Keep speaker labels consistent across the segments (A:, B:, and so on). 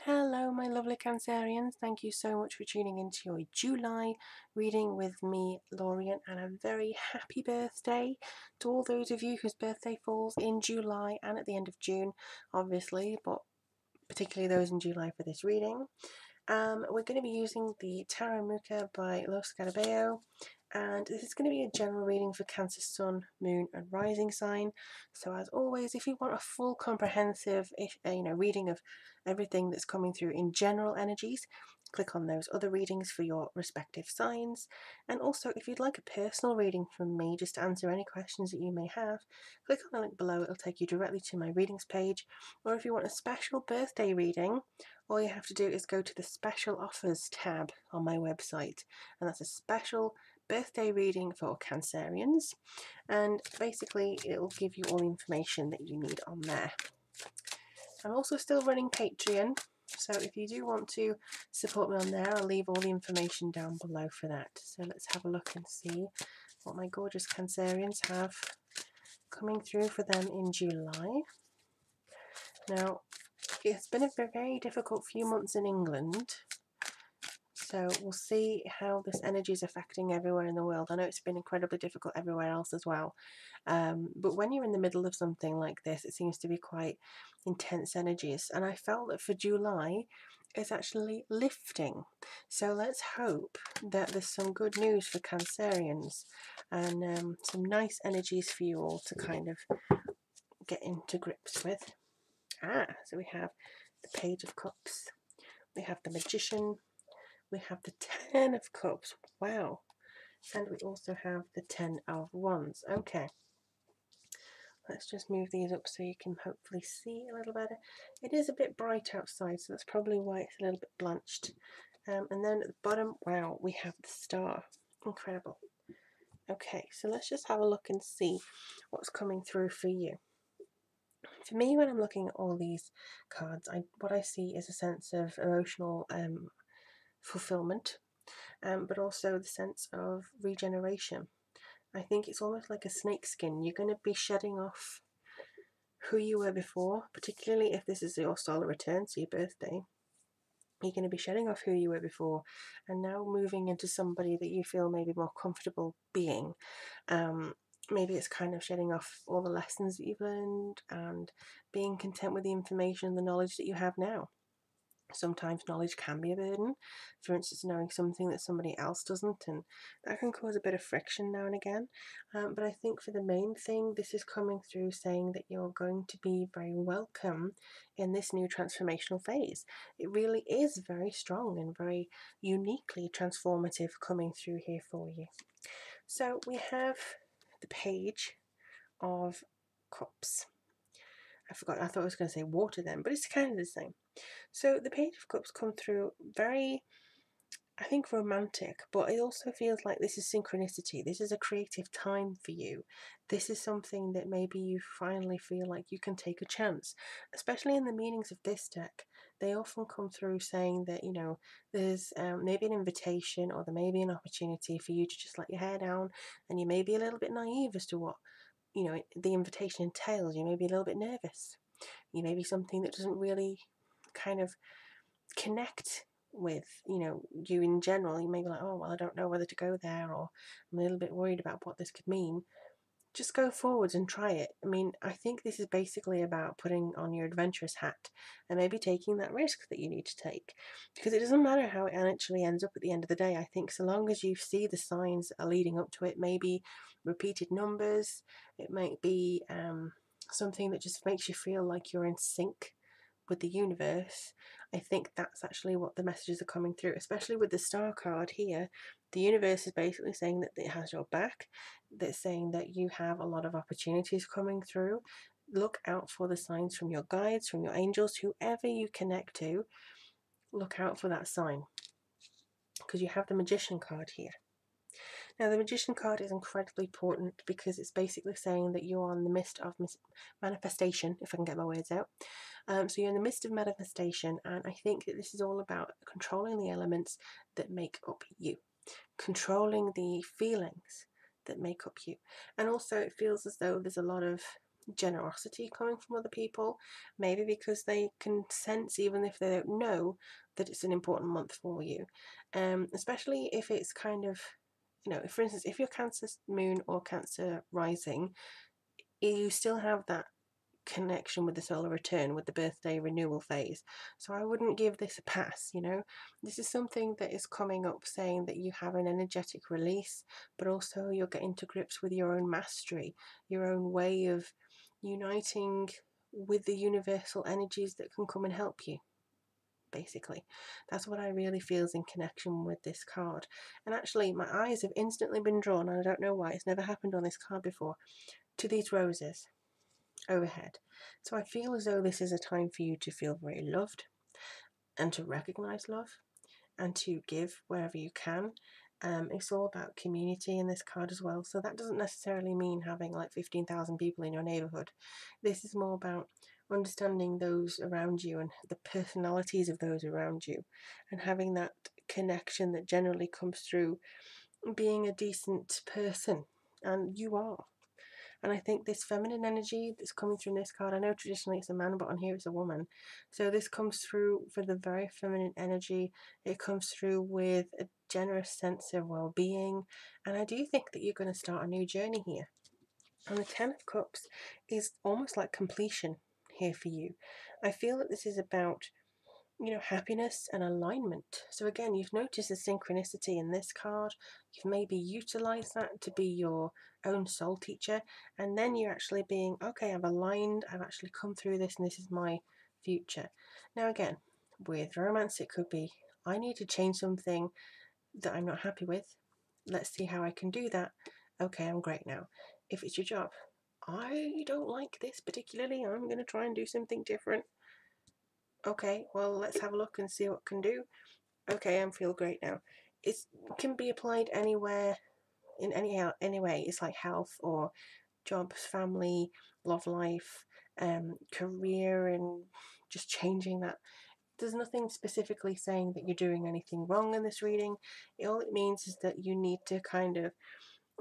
A: Hello, my lovely Cancerians. Thank you so much for tuning into your July reading with me, Lorien, and a very happy birthday to all those of you whose birthday falls in July and at the end of June, obviously, but particularly those in July for this reading. We're going to be using the Tarot Muka by Los Scarabeo, and this is going to be a general reading for Cancer, Sun, Moon, and Rising sign. So, as always, if you want a full, comprehensive, reading of everything that's coming through in general energies, click on those other readings for your respective signs. And also, if you'd like a personal reading from me, just to answer any questions that you may have, click on the link below. It'll take you directly to my readings page. Or if you want a special birthday reading, all you have to do is go to the special offers tab on my website, and that's a special birthday reading for Cancerians, and basically it will give you all the information that you need on there. I'm also still running Patreon, so if you do want to support me on there, I'll leave all the information down below for that. So let's have a look and see what my gorgeous Cancerians have coming through for them in July. Now, it's been a very difficult few months in England, so we'll see how this energy is affecting everywhere in the world. I know it's been incredibly difficult everywhere else as well. But when you're in the middle of something like this, it seems to be quite intense energies. And I felt that for July, it's actually lifting. So let's hope that there's some good news for Cancerians and some nice energies for you all to kind of get into grips with. So we have the Page of Cups, we have the Magician, we have the 10 of Cups, wow, and we also have the 10 of Wands. Okay, let's just move these up so you can hopefully see a little better. It is a bit bright outside, so that's probably why it's a little bit blanched. And then at the bottom, wow, we have the Star. Incredible. Okay, so let's just have a look and see what's coming through for you. For me, when I'm looking at all these cards, what I see is a sense of emotional fulfillment, but also the sense of regeneration. I think it's almost like a snake skin. You're going to be shedding off who you were before, particularly if this is your solar return, so your birthday. You're going to be shedding off who you were before and now moving into somebody that you feel maybe more comfortable being. Maybe it's kind of shedding off all the lessons that you've learned and being content with the information and the knowledge that you have now. Sometimes knowledge can be a burden, for instance knowing something that somebody else doesn't, and that can cause a bit of friction now and again, but I think for the main thing, this is coming through saying that you're going to be very welcome in this new transformational phase. It really is very strong and very uniquely transformative coming through here for you. So we have the Page of Cups. I thought I was going to say water then, but it's kind of the same. So the Page of Cups come through very, I think, romantic, but it also feels like this is synchronicity. This is a creative time for you. This is something that maybe you finally feel like you can take a chance, especially in the meanings of this deck. They often come through saying that, you know, there's maybe an invitation or there may be an opportunity for you to just let your hair down, and you may be a little bit naive as to what, you know, the invitation entails. You may be a little bit nervous. You may be something that doesn't really kind of connect with, you know, you in general. You may be like, oh well, I don't know whether to go there, or I'm a little bit worried about what this could mean. Just go forwards and try it. I mean, I think this is basically about putting on your adventurous hat and maybe taking that risk that you need to take, because it doesn't matter how it actually ends up at the end of the day. I think so long as you see the signs that are leading up to it, maybe repeated numbers, it might be something that just makes you feel like you're in sync with the universe. I think that's actually what the messages are coming through, especially with the Star card here. The universe is basically saying that it has your back. That's saying that you have a lot of opportunities coming through. Look out for the signs from your guides, from your angels, whoever you connect to. Look out for that sign, because you have the Magician card here. Now, the Magician card is incredibly important because it's basically saying that you're in the midst of manifestation, if I can get my words out. So you're in the midst of manifestation, and I think that this is all about controlling the elements that make up you, controlling the feelings that make up you. And also it feels as though there's a lot of generosity coming from other people, maybe because they can sense, even if they don't know, that it's an important month for you. Especially if it's kind of, for instance, if you're Cancer moon or Cancer rising, you still have that connection with the solar return, with the birthday renewal phase. So I wouldn't give this a pass. This is something that is coming up, saying that you have an energetic release, but also you're getting to grips with your own mastery, your own way of uniting with the universal energies that can come and help you. Basically, that's what I really feel is in connection with this card. And actually, my eyes have instantly been drawn, and I don't know why, it's never happened on this card before, to these roses overhead. So I feel as though this is a time for you to feel very loved, and to recognize love, and to give wherever you can. It's all about community in this card as well. So that doesn't necessarily mean having like 15,000 people in your neighborhood. This is more about understanding those around you and the personalities of those around you, and having that connection that generally comes through being a decent person, and you are. And I think this feminine energy that's coming through in this card, I know traditionally it's a man, but on here it's a woman. So this comes through for the very feminine energy. It comes through with a generous sense of well-being. And I do think that you're going to start a new journey here. And the Ten of Cups is almost like completion here for you. I feel that this is about happiness and alignment. So again, you've noticed the synchronicity in this card. You've maybe utilized that to be your own soul teacher, and then you're actually being, okay, I've aligned, I've actually come through this, and this is my future. Now again, with romance, it could be, I need to change something that I'm not happy with. Let's see how I can do that. Okay, I'm great now. If it's your job, I don't like this particularly, I'm going to try and do something different. Okay, well, let's have a look and see what I can do. Okay, I feel great now. It can be applied anywhere, in any way. It's like health or jobs, family, love life, career, and just changing that. There's nothing specifically saying that you're doing anything wrong in this reading. All it means is that you need to kind of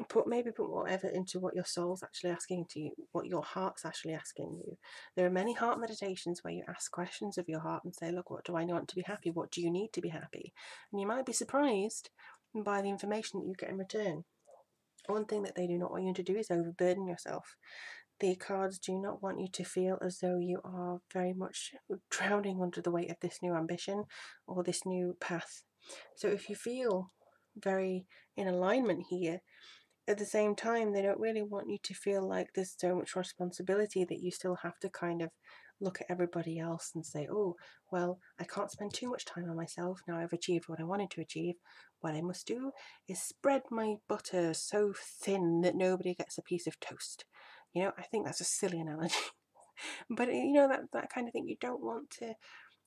A: put more effort into what your soul's actually asking to you, what your heart's actually asking you. There are many heart meditations where you ask questions of your heart and say, look, what do I want to be happy? What do you need to be happy? And you might be surprised by the information that you get in return. One thing that they do not want you to do is overburden yourself. The cards do not want you to feel as though you are very much drowning under the weight of this new ambition or this new path. So if you feel very in alignment here, at the same time, they don't really want you to feel like there's so much responsibility that you still have to kind of look at everybody else and say, oh, well, I can't spend too much time on myself. Now I've achieved what I wanted to achieve. What I must do is spread my butter so thin that nobody gets a piece of toast. I think that's a silly analogy. But, that kind of thing. You don't want to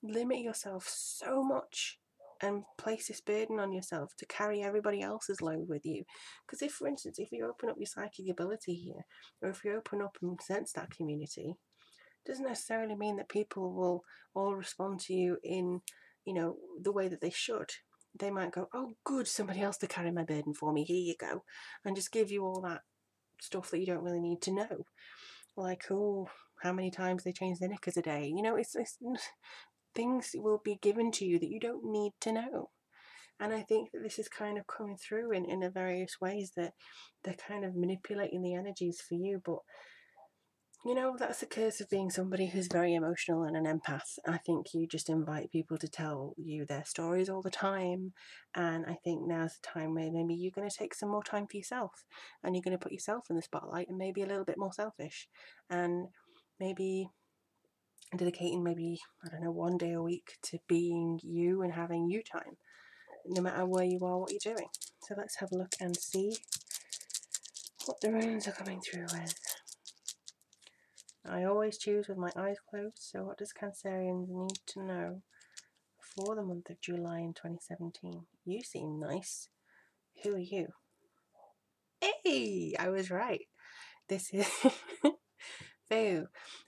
A: limit yourself so much and place this burden on yourself to carry everybody else's load with you. Because if, for instance, if you open up your psychic ability here, or if you open up and sense that community, it doesn't necessarily mean that people will all respond to you in, the way that they should. They might go, oh, good, somebody else to carry my burden for me, here you go, and just give you all that stuff that you don't really need to know. Like, oh, how many times they change their knickers a day. It's things will be given to you that you don't need to know. And I think that this is kind of coming through in a various ways, that they're kind of manipulating the energies for you. But that's the curse of being somebody who's very emotional and an empath. I think you just invite people to tell you their stories all the time. And I think now's the time where maybe you're going to take some more time for yourself, and you're going to put yourself in the spotlight, and maybe a little bit more selfish, and maybe dedicating maybe, I don't know, one day a week to being you and having you time, no matter where you are, what you're doing. So let's have a look and see what the runes are coming through with. I always choose with my eyes closed, so what does Cancerians need to know for the month of July in 2017? You seem nice. Who are you? Hey, I was right. This is Foo.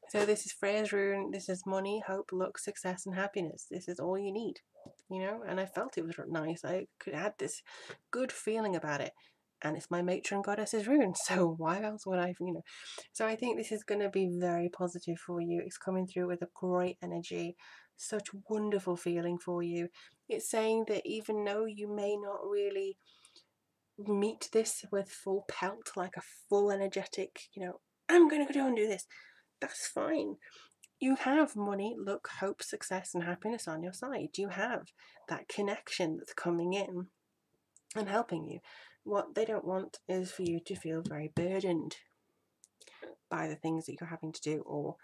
A: So this is Freya's rune. This is money, hope, luck, success, and happiness. This is all you need, and I felt it was nice. I could add this good feeling about it. and it's my matron goddess's rune, so why else would I, So I think this is going to be very positive for you. It's coming through with a great energy, such wonderful feeling for you. It's saying that even though you may not really meet this with full pelt, like a full energetic, I'm going to go and do this, that's fine. You have money, luck, hope, success, and happiness on your side. You have that connection that's coming in and helping you. What they don't want is for you to feel very burdened by the things that you're having to do, or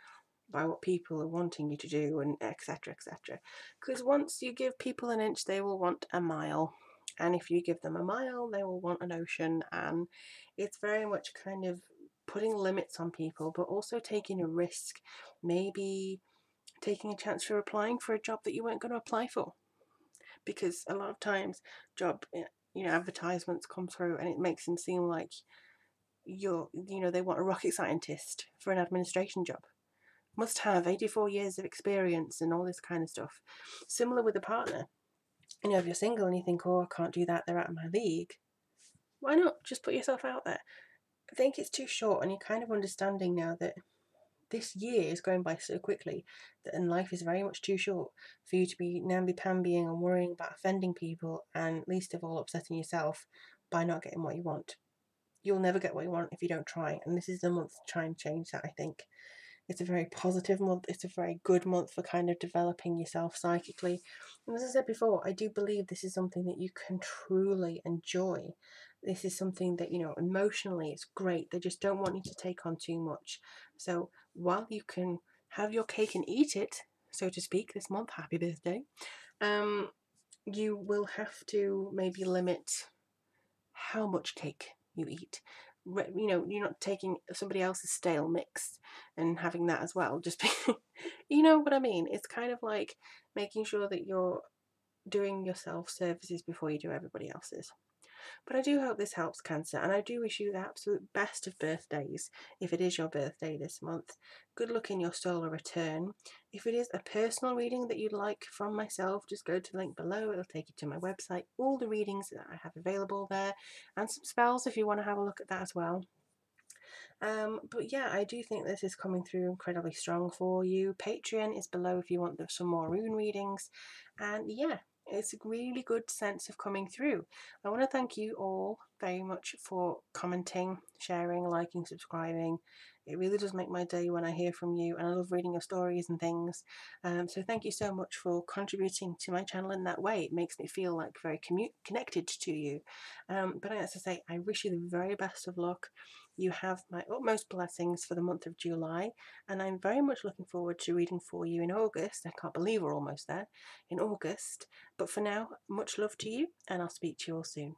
A: by what people are wanting you to do, and etc. etc. Because once you give people an inch, they will want a mile. And if you give them a mile, they will want an ocean. And it's very much kind of putting limits on people, but also taking a risk. Maybe taking a chance for applying for a job that you weren't going to apply for. Because a lot of times job advertisements come through and it makes them seem like they want a rocket scientist for an administration job, must have 84 years of experience and all this kind of stuff. Similar with a partner, if you're single and you think, oh, I can't do that, they're out of my league, why not just put yourself out there? I think it's too short, and you're kind of understanding now that this year is going by so quickly, and life is very much too short for you to be namby-pambying and worrying about offending people, and least of all upsetting yourself by not getting what you want. You'll never get what you want if you don't try, and this is the month to try and change that, I think. It's a very positive month. It's a very good month for kind of developing yourself psychically. And as I said before, I do believe this is something that you can truly enjoy. This is something that, emotionally it's great. They just don't want you to take on too much. So while you can have your cake and eat it, so to speak, this month, happy birthday, you will have to maybe limit how much cake you eat. You're not taking somebody else's stale mix and having that as well. Just you know what I mean? It's kind of like making sure that you're doing yourself services before you do everybody else's. But I do hope this helps, Cancer, and I do wish you the absolute best of birthdays if it is your birthday this month. Good luck in your solar return. If it is a personal reading that you'd like from myself, just go to the link below. It'll take you to my website, all the readings that I have available there, and some spells if you want to have a look at that as well. But yeah, I do think this is coming through incredibly strong for you. Patreon is below if you want some more rune readings. And yeah, it's a really good sense of coming through. I want to thank you all very much for commenting, sharing, liking, subscribing. It really does make my day when I hear from you, and I love reading your stories and things. So thank you so much for contributing to my channel in that way. It makes me feel like very connected to you. But as I say, I wish you the very best of luck. You have my utmost blessings for the month of July, and I'm very much looking forward to reading for you in August. I can't believe we're almost there, in August. But for now, much love to you, and I'll speak to you all soon.